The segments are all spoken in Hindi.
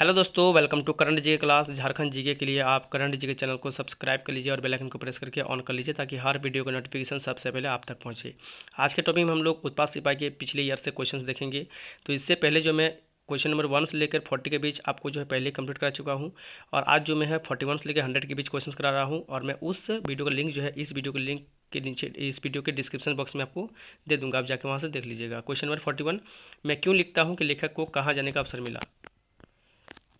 हेलो दोस्तों, welcome to current GK class. Jharkhand GK के लिए आप करंट जीके चैनल को सब्सक्राइब कर लीजिए और बेल आइकन को प्रेस करके ऑन कर लीजिए ताकि हर वीडियो का नोटिफिकेशन सबसे पहले आप तक पहुंचे। आज के टॉपिक में हम लोग उत्पाद सिपाही के पिछले ईयर से क्वेश्चंस देखेंगे। तो इससे पहले जो मैं क्वेश्चन नंबर 1 से लेकर 40 के बीच आपको जो है पहले कंप्लीट करा चुका हूँ, और आज जो मैं है 41 से लेकर 100 के बीच क्वेश्चन करा रहा हूँ। और मैं उस वीडियो का लिंक जो है इस वीडियो के लिंक के नीचे इस वीडियो के डिस्क्रिप्शन बॉक्स में आपको दे दूंगा, आप जाके वहाँ से देख लीजिएगा। क्वेश्चन नंबर 41, मैं क्यों लिखता हूँ कि लेखक को कहाँ जाने का अवसर मिला।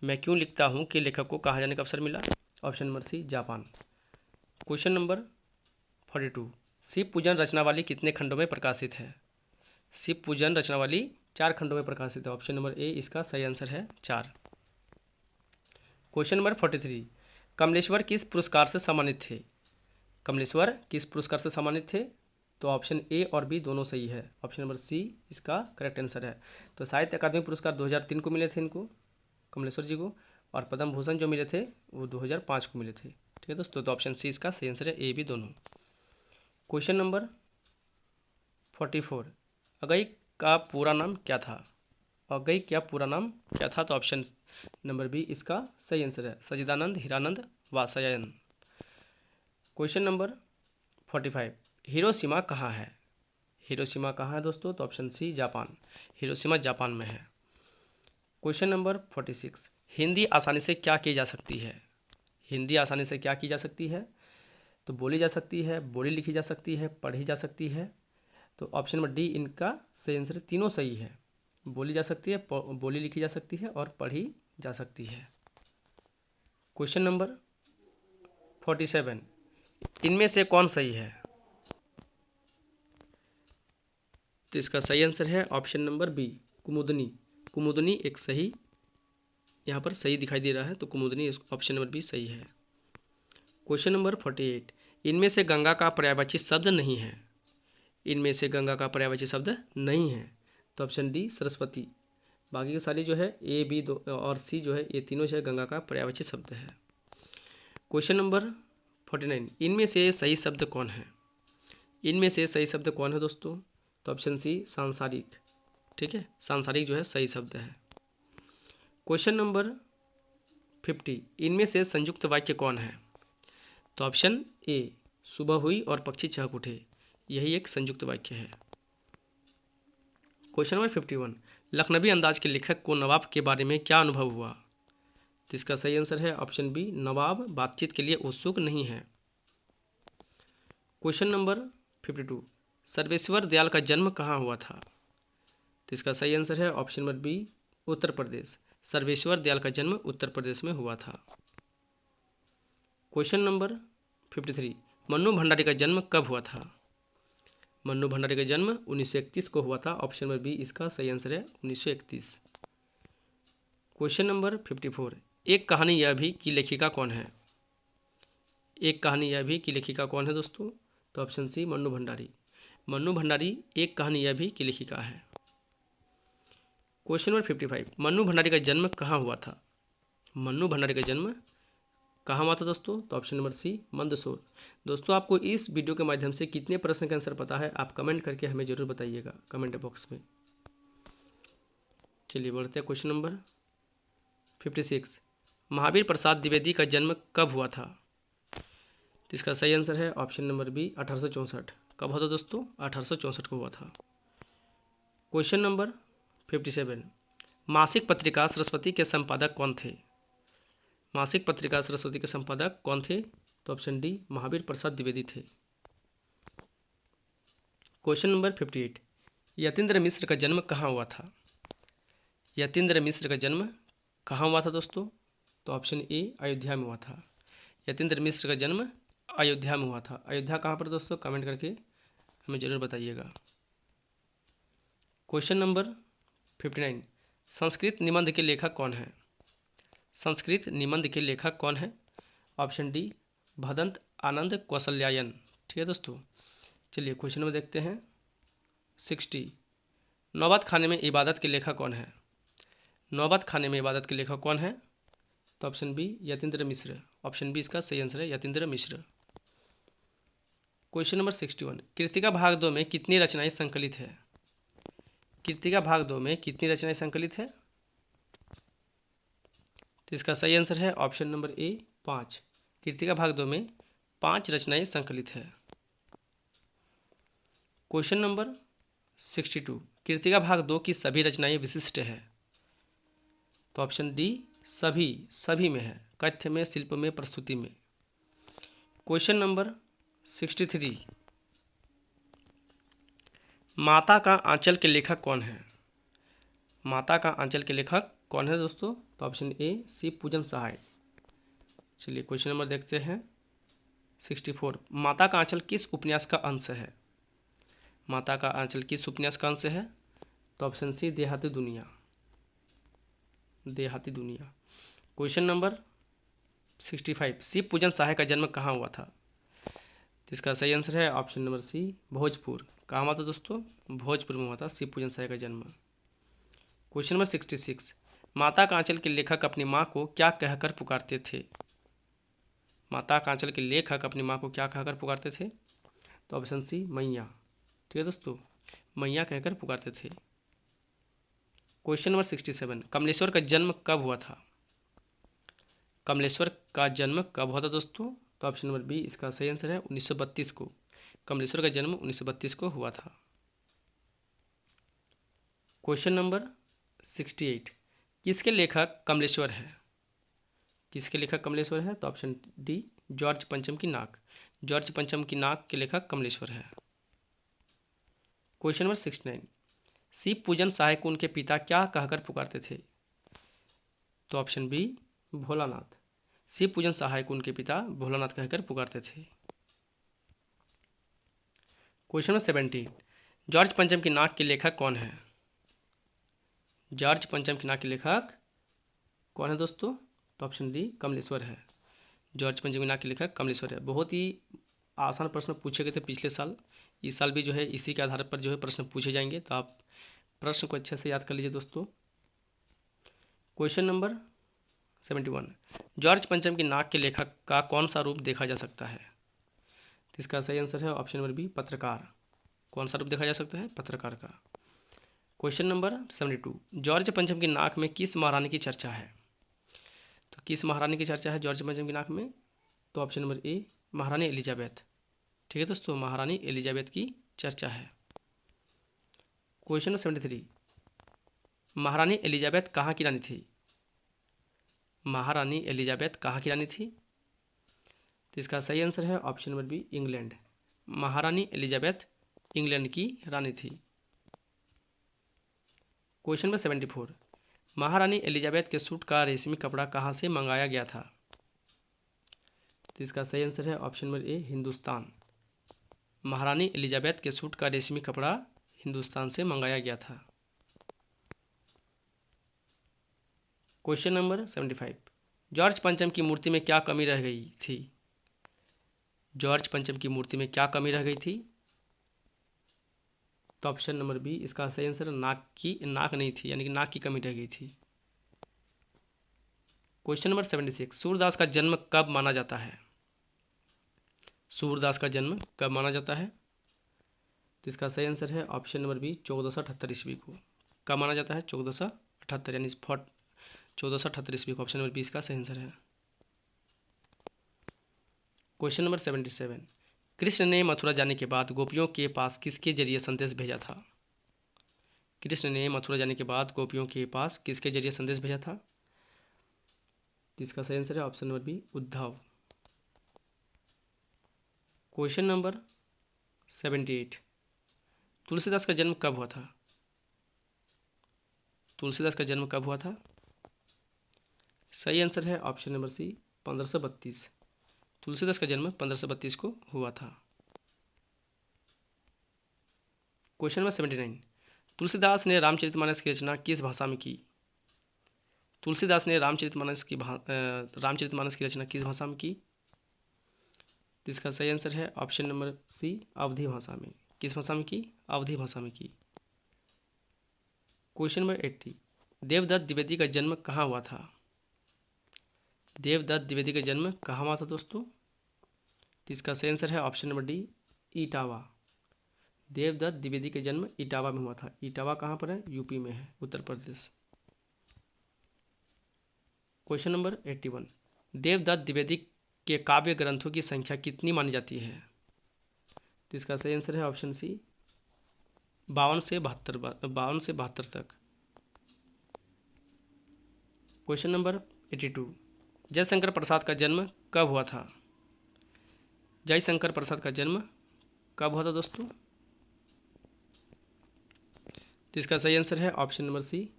मैं क्यों लिखता हूँ कि लेखक को कहाँ जाने का अवसर मिला। Option number C, Japan. Question number 42, Shiv Pujan Rachnavali कितने खंडों में प्रकाशित है। शिव पूजन रचनावली 4 खंडों में प्रकाशित है। ऑप्शन नंबर ए इसका सही आंसर है 4। क्वेश्चन नंबर 43, कमलेश्वर किस पुरस्कार से सम्मानित थे। कमलेश्वर किस पुरस्कार से सम्मानित थे। तो ऑप्शन ए और बी दोनों सही है। ऑप्शन नंबर सी इसका करेक्ट आंसर है। तो साहित्य अकादमी पुरस्कार 2003 को मिले थे इनको, कमलेश्वर जी को, और पद्म भूषण जो मिले थे वो 2005 को मिले थे। ठीक है दोस्तों, तो ऑप्शन सी इसका सही आंसर है, ए बी दोनों। क्वेश्चन नंबर 44, अगई का पूरा नाम क्या था। अगई क्या पूरा नाम क्या था। तो ऑप्शन नंबर बी इसका सही आंसर है, Sachchidanand Hiranand Vatsyayan. Question number 45, Hiroshima कहाँ है। हिरोशिमा कहाँ है दोस्तों। तो option C Japan, Hiroshima Japan में है। क्वेश्चन नंबर 46, हिंदी आसानी से क्या की जा सकती है। हिंदी आसानी से क्या की जा सकती है। तो बोली जा सकती है, बोली लिखी जा सकती है, पढ़ी जा सकती है। तो ऑप्शन नंबर डी इनका सही आंसर, तीनों सही है। बोली जा सकती है, बोली लिखी जा सकती है और पढ़ी जा सकती है। क्वेश्चन नंबर 47, इनमें से कौन सही है। तो इसका सही आंसर है ऑप्शन नंबर बी, कुमुदनी। कुमुदनी एक सही यहाँ पर सही दिखाई दे रहा है, तो कुमुदनी ऑप्शन नंबर बी सही है। क्वेश्चन नंबर 48, इनमें से गंगा का पर्यायवाची शब्द नहीं है। इनमें से गंगा का पर्यायवाची शब्द नहीं है। तो ऑप्शन डी सरस्वती। बाकी के सारी जो है ए बी दो और सी जो है ये तीनों जो है गंगा का पर्यायवाची शब्द है। क्वेश्चन नंबर 49, इनमें से सही शब्द कौन है। इनमें से सही शब्द कौन है दोस्तों। तो ऑप्शन सी सांसारिक। ठीक है, सांसारिक जो है सही शब्द है। क्वेश्चन नंबर 50, इनमें से संयुक्त वाक्य कौन है। तो ऑप्शन ए, सुबह हुई और पक्षी चहक उठे, यही एक संयुक्त वाक्य है। क्वेश्चन नंबर 51, लखनवी अंदाज के लेखक को नवाब के बारे में क्या अनुभव हुआ। तो इसका सही आंसर है ऑप्शन बी, नवाब बातचीत के लिए उत्सुक नहीं है। क्वेश्चन नंबर 52, सर्वेश्वर दयाल का जन्म कहाँ हुआ था। तो इसका सही आंसर है option number B, Uttar Pradesh. Sarveshwar Dayal का जन्म उत्तर प्रदेश में हुआ था। क्वेश्चन नंबर 53, मन्नू भंडारी का जन्म कब हुआ था। मन्नू भंडारी का जन्म 1931 को हुआ था। ऑप्शन नंबर बी इसका सही आंसर है 1931। क्वेश्चन नंबर 54, एक कहानी यह भी कि लेखिका कौन है। एक कहानी यह भी कि लेखिका कौन है दोस्तों। तो ऑप्शन सी मन्नू भंडारी। मन्नू भंडारी एक कहानी यह भी की लेखिका है। क्वेश्चन नंबर 55, मन्नू भंडारी का जन्म कहाँ हुआ था। मन्नू भंडारी का जन्म कहाँ हुआ था दोस्तों। तो ऑप्शन नंबर सी मंदसौर। दोस्तों आपको इस वीडियो के माध्यम से कितने प्रश्न का आंसर पता है आप कमेंट करके हमें जरूर बताइएगा कमेंट बॉक्स में। चलिए बढ़ते हैं क्वेश्चन नंबर 56, महावीर प्रसाद द्विवेदी का जन्म कब हुआ था। तो इसका सही आंसर है ऑप्शन नंबर बी 1864। कब हुआ था दोस्तों, 1864 को हुआ था। क्वेश्चन नंबर 57, मासिक पत्रिका सरस्वती के संपादक कौन थे। मासिक पत्रिका सरस्वती के संपादक कौन थे। तो ऑप्शन डी महावीर प्रसाद द्विवेदी थे। क्वेश्चन नंबर 58, यतीन्द्र मिश्र का जन्म कहाँ हुआ था। यतीन्द्र मिश्र का जन्म कहाँ हुआ था दोस्तों। तो ऑप्शन ए अयोध्या में हुआ था। यतीन्द्र मिश्र का जन्म अयोध्या में हुआ था। अयोध्या कहाँ पर दोस्तों, कमेंट करके हमें जरूर बताइएगा। क्वेश्चन नंबर 59, संस्कृत निबंध के लेखक कौन है। संस्कृत निबंध के लेखक कौन है। Option D Bhadant Anand Kausalyayan. ठीक है दोस्तों, चलिए क्वेश्चन नंबर देखते हैं 60, नौबत खाने में इबादत के लेखक कौन है। नौबत खाने में इबादत के लेखक कौन है। तो ऑप्शन बी यतीन्द्र मिश्र। ऑप्शन बी इसका सही आंसर है यतीन्द्र मिश्र। क्वेश्चन नंबर 61, कृतिका भाग 2 में कितनी रचनाएं संकलित है। कृतिका भाग 2 में कितनी रचनाएं संकलित है। तो इसका सही आंसर है ऑप्शन नंबर ए 5। कीर्तिका भाग 2 में 5 रचनाएं संकलित है। क्वेश्चन नंबर 62, कीर्तिका भाग 2 की सभी रचनाएं विशिष्ट है। तो ऑप्शन डी सभी में है, कथ्य में, शिल्प में, प्रस्तुति में। क्वेश्चन नंबर 63, माता का आंचल के लेखक कौन है? माता का आंचल के लेखक कौन है दोस्तों? तो ऑप्शन ए शिव पूजन सहाय। चलिए क्वेश्चन नंबर देखते हैं 64, माता का आंचल किस उपन्यास का अंश है? माता का आंचल किस उपन्यास का अंश है? तो ऑप्शन सी देहाती दुनिया। देहाती दुनिया। क्वेश्चन नंबर 65, शिव पूजन सहाय का जन्म कहाँ हुआ था? तो इसका सही आंसर है ऑप्शन नंबर सी भोजपुर। कहाँ हुआ था दोस्तों? भोजपुर में हुआ था शिव पूजन सहाय का जन्म। क्वेश्चन नंबर 66, माता का आंचल के लेखक अपनी माँ को क्या कहकर पुकारते थे? माता का आंचल के लेखक अपनी माँ को क्या कहकर पुकारते थे? तो ऑप्शन सी मैया। ठीक है दोस्तों, मैया कहकर पुकारते थे। क्वेश्चन नंबर 67, कमलेश्वर का जन्म कब हुआ था? कमलेश्वर का जन्म कब हुआ था दोस्तों? तो ऑप्शन नंबर बी इसका सही आंसर है 1932 को। कमलेश्वर का जन्म 1932 को हुआ था। क्वेश्चन नंबर 68, किसके लेखक कमलेश्वर है? किसके लेखक कमलेश्वर है? तो ऑप्शन डी जॉर्ज पंचम की नाक। जॉर्ज पंचम की नाक के लेखक कमलेश्वर है। क्वेश्चन नंबर 69, शिव पूजन सहाय को उनके पिता क्या कहकर पुकारते थे? तो ऑप्शन बी भोलानाथ। शिव पूजन सहाय को उनके पिता भोलानाथ कहकर पुकारते थे। क्वेश्चन नंबर 70, जॉर्ज पंचम की नाक के लेखक कौन है? जॉर्ज पंचम की नाक के लेखक कौन है दोस्तों? तो ऑप्शन डी कमलेश्वर है। जॉर्ज पंचम की नाक के लेखक कमलेश्वर है। बहुत ही आसान प्रश्न पूछे गए थे पिछले साल, इस साल भी जो है इसी के आधार पर जो है प्रश्न पूछे जाएंगे, तो आप प्रश्न को अच्छे से याद कर लीजिए दोस्तों। क्वेश्चन नंबर 71, जॉर्ज पंचम की नाक के लेखक का कौन सा रूप देखा जा सकता है? तो इसका सही आंसर है ऑप्शन नंबर बी पत्रकार। कौन सा रूप देखा जा सकता है? पत्रकार का। क्वेश्चन नंबर 72, जॉर्ज पंचम की नाक में किस महारानी की चर्चा है? तो किस महारानी की चर्चा है जॉर्ज पंचम की नाक में? तो ऑप्शन नंबर ए महारानी एलिजाबेथ। ठीक है दोस्तों, महारानी एलिजाबेथ की चर्चा है। क्वेश्चन नंबर 73, महारानी एलिजाबेथ कहाँ की रानी थी? महारानी एलिजाबेथ कहाँ की रानी थी? तो इसका सही आंसर है ऑप्शन नंबर बी इंग्लैंड। महारानी एलिजाबेथ इंग्लैंड की रानी थी। क्वेश्चन नंबर 74, महारानी एलिजाबेथ के सूट का रेशमी कपड़ा कहाँ से मंगाया गया था? तो इसका सही आंसर है ऑप्शन नंबर ए हिंदुस्तान। महारानी एलिजाबेथ के सूट का रेशमी कपड़ा हिंदुस्तान से मंगाया गया था। क्वेश्चन नंबर 75, जॉर्ज पंचम की मूर्ति में क्या कमी रह गई थी? जॉर्ज पंचम की मूर्ति में क्या कमी रह गई थी? तो ऑप्शन नंबर बी इसका सही आंसर नाक नहीं थी, यानी कि नाक की कमी रह गई थी। क्वेश्चन नंबर 76, सूरदास का जन्म कब माना जाता है? सूरदास का जन्म कब माना जाता है? तो इसका सही आंसर है ऑप्शन नंबर बी 1478 ईस्वी को। कब माना जाता है? 1478 यानी 1478 ईस्वी को। ऑप्शन नंबर बी इसका सही आंसर है। क्वेश्चन नंबर 77, कृष्ण ने मथुरा जाने के बाद गोपियों के पास किसके जरिए संदेश भेजा था? कृष्ण ने मथुरा जाने के बाद गोपियों के पास किसके जरिए संदेश भेजा था? जिसका सही आंसर है option number B Uddhav. Question number 78, Tulsidas का जन्म कब हुआ था? तुलसीदास का जन्म कब हुआ था? सही आंसर है ऑप्शन नंबर सी 1532। तुलसीदास का जन्म 1532 को हुआ था। क्वेश्चन नंबर 79, तुलसीदास ने रामचरितमानस की रचना किस भाषा में की? तुलसीदास ने रामचरितमानस की रचना किस भाषा में की? इसका सही आंसर है ऑप्शन नंबर सी अवधी भाषा में। किस भाषा में की? अवधी भाषा में की। क्वेश्चन नंबर 80, देवदत्त द्विवेदी का जन्म कहाँ हुआ था? देवदत्त द्विवेदी का जन्म कहाँ हुआ था दोस्तों? तो इसका सही आंसर है option number D Etawah. Devdatt Dwivedi का जन्म इटावा में हुआ था। इटावा कहाँ पर है? यूपी में है, उत्तर प्रदेश। क्वेश्चन नंबर 81, देवदत्त द्विवेदी के काव्य ग्रंथों की संख्या कितनी मानी जाती है? तो इसका सही आंसर है ऑप्शन सी 52 से 72 तक। क्वेश्चन नंबर 82, जयशंकर प्रसाद का जन्म कब हुआ था? जयशंकर प्रसाद का जन्म कब हुआ था दोस्तों? तो इसका सही आंसर है ऑप्शन नंबर सी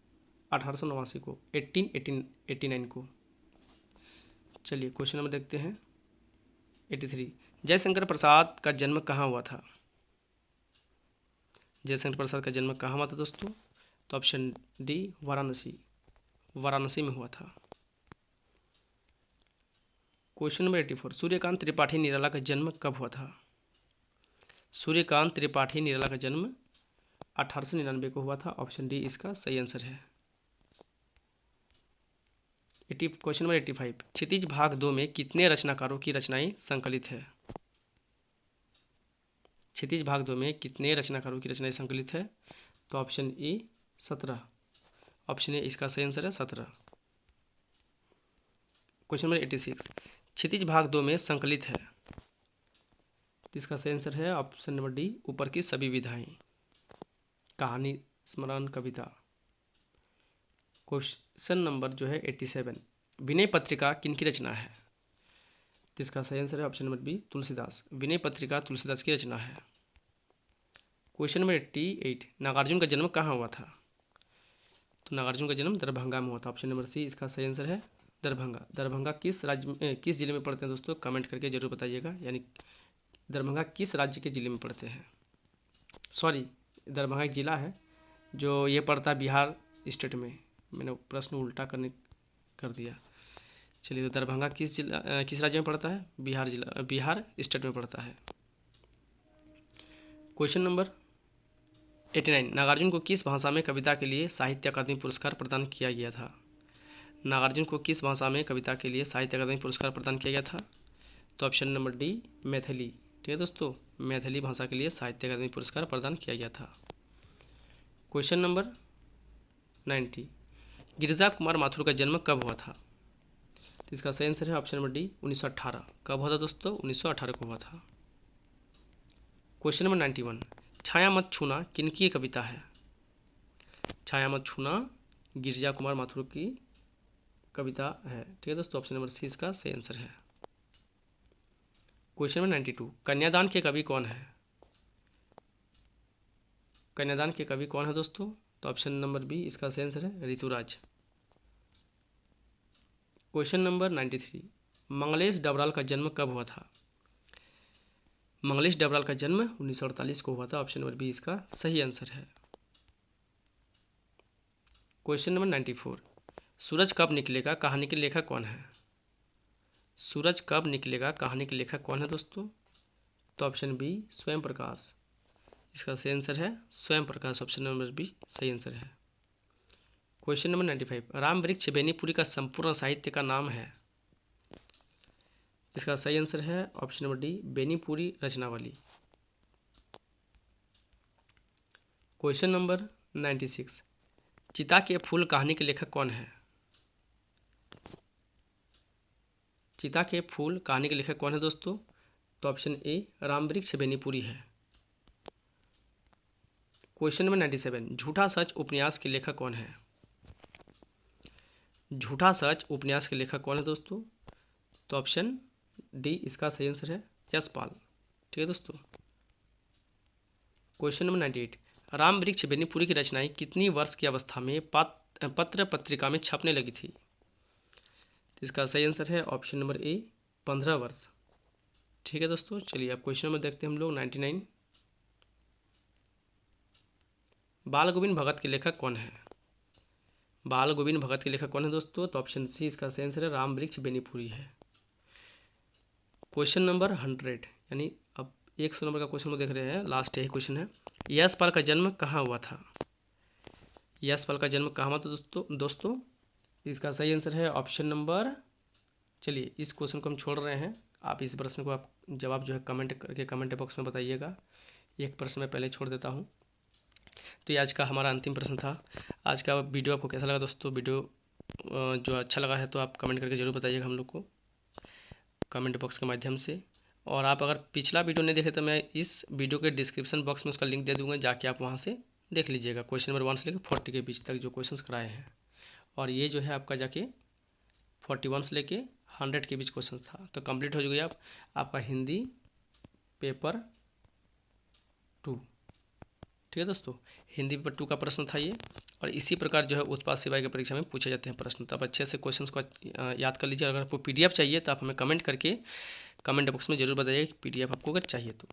1889 को, 1889 को। चलिए क्वेश्चन नंबर देखते हैं 83, जयशंकर प्रसाद का जन्म कहाँ हुआ था? जयशंकर प्रसाद का जन्म कहाँ हुआ था दोस्तों? तो ऑप्शन डी वाराणसी में हुआ था। क्वेश्चन नंबर 84, सूर्यकांत त्रिपाठी निराला का जन्म कब हुआ था? सूर्यकांत त्रिपाठी निराला का जन्म 1899 को हुआ था। ऑप्शन डी इसका सही आंसर है। क्वेश्चन नंबर 85, क्षितिज भाग 2 में कितने रचनाकारों की रचनाएं संकलित है? क्षितिज भाग 2 में कितने रचनाकारों की रचनाएं संकलित है? तो ऑप्शन ए 17, ऑप्शन ए इसका सही आंसर है 17। क्वेश्चन नंबर 86, क्षितिज भाग 2 में संकलित है, तो इसका सही आंसर है ऑप्शन नंबर डी ऊपर की सभी विधाएं, कहानी, स्मरण, कविता। क्वेश्चन नंबर जो है 87, विनय पत्रिका किनकी रचना है? तो इसका सही आंसर है option number B Tulsidas. Vinay Patrika Tulsidas की रचना है। क्वेश्चन नंबर 88, नागार्जुन का जन्म कहाँ हुआ था? तो नागार्जुन का जन्म दरभंगा में हुआ था। ऑप्शन नंबर सी इसका सही आंसर है दरभंगा। दरभंगा किस राज्य में, किस जिले में पड़ते हैं दोस्तों? कमेंट करके जरूर बताइएगा। यानी दरभंगा किस राज्य के जिले में पड़ते हैं? सॉरी, दरभंगा एक जिला है जो ये पड़ता है बिहार स्टेट में। मैंने प्रश्न उल्टा कर दिया। चलिए, तो दरभंगा किस राज्य में पड़ता है? बिहार स्टेट में पड़ता है। क्वेश्चन नंबर 89, नागार्जुन को किस भाषा में कविता के लिए साहित्य अकादमी पुरस्कार प्रदान किया गया था? नागार्जुन को किस भाषा में कविता के लिए साहित्य अकादमी पुरस्कार प्रदान किया गया था? तो ऑप्शन नंबर डी मैथिली। ठीक है दोस्तों, मैथिली भाषा के लिए साहित्य अकादमी पुरस्कार प्रदान किया गया था। क्वेश्चन नंबर 90, गिरिजा कुमार माथुर का जन्म कब हुआ था? तो इसका सही आंसर है ऑप्शन नंबर डी 1918। कब हुआ था दोस्तों? 1918 को हुआ था। क्वेश्चन नंबर 91, छाया मत छूना किनकी कविता है? छाया मत छूना गिरिजा कुमार माथुर की कविता है। ठीक है दोस्तों, ऑप्शन नंबर सी इसका सही आंसर है। क्वेश्चन नंबर 92, कन्यादान के कवि कौन है? कन्यादान के कवि कौन है दोस्तों? तो ऑप्शन नंबर बी इसका सही आंसर है ऋतुराज। क्वेश्चन नंबर 93, मंगलेश डबराल का जन्म कब हुआ था? मंगलेश डबराल का जन्म 1948 को हुआ था। ऑप्शन नंबर बी इसका सही आंसर है। क्वेश्चन नंबर 94, सूरज कब निकलेगा कहानी के लेखक कौन है? सूरज कब निकलेगा कहानी के लेखक कौन है दोस्तों? तो ऑप्शन बी स्वयं प्रकाश। इसका सही आंसर है स्वयं प्रकाश। ऑप्शन नंबर बी सही आंसर है। क्वेश्चन नंबर 95, राम वृक्ष बेनीपुरी का संपूर्ण साहित्य का नाम है? इसका सही आंसर है option number D Benipuri Rachanavali. Question number 96, चिता के फूल कहानी के लेखक कौन है? चिता के फूल कहानी के लेखक कौन है दोस्तों? तो ऑप्शन ए रामवृक्ष बेनीपुरी है। क्वेश्चन नंबर 97, झूठा सच उपन्यास के लेखक कौन है? झूठा सच उपन्यास के लेखक कौन है दोस्तों? तो ऑप्शन डी इसका सही आंसर है यशपाल। ठीक है दोस्तों। क्वेश्चन नंबर 98, राम वृक्ष बेनीपुरी की रचनाएं कितनी वर्ष की अवस्था में पत्र पत्रिका में छपने लगी थी? तो इसका सही आंसर है ऑप्शन नंबर ए 15 वर्ष। ठीक है दोस्तों। चलिए अब क्वेश्चन नंबर देखते हैं हम लोग 99, बाल गोविंद भगत के लेखक कौन है? बाल गोविंद भगत के लेखक कौन है दोस्तों? तो ऑप्शन सी इसका सही आंसर है राम वृक्ष बेनीपुरी है। क्वेश्चन नंबर 100, यानी अब 100 नंबर का क्वेश्चन हम देख रहे हैं, लास्ट यही क्वेश्चन है। यशपाल का जन्म कहाँ हुआ था? यशपाल का जन्म कहाँ हुआ था दोस्तों? इसका सही आंसर है ऑप्शन नंबर, चलिए इस क्वेश्चन को हम छोड़ रहे हैं। आप इस प्रश्न को आप जवाब जो है कमेंट करके कमेंट बॉक्स में बताइएगा। एक प्रश्न मैं पहले छोड़ देता हूँ। तो ये आज का हमारा अंतिम प्रश्न था। आज का वीडियो आपको कैसा लगा दोस्तों? वीडियो जो अच्छा लगा है तो आप कमेंट करके ज़रूर बताइएगा हम लोग को कमेंट बॉक्स के माध्यम से। और आप अगर पिछला वीडियो नहीं देखे तो मैं इस वीडियो के डिस्क्रिप्शन बॉक्स में उसका लिंक दे दूँगा, जाके आप वहाँ से देख लीजिएगा। क्वेश्चन नंबर 1 से लेकर 40 के बीच तक जो क्वेश्चंस कराए हैं। और ये जो है आपका जाके 41 से लेके 100 के बीच क्वेश्चन था। तो कंप्लीट हो गया आपका हिंदी पेपर 2। ठीक है दोस्तों, हिंदी पेपर 2 का प्रश्न था ये। और इसी प्रकार जो है उत्पाद सेवाएं की परीक्षा में पूछे जाते हैं प्रश्न। तो आप अच्छे से क्वेश्चंस को याद कर लीजिए। अगर आपको PDF चाहिए तो आप हमें कमेंट करके कमेंट बॉक्स में ज़रूर बताइए कि PDF आपको अगर चाहिए तो।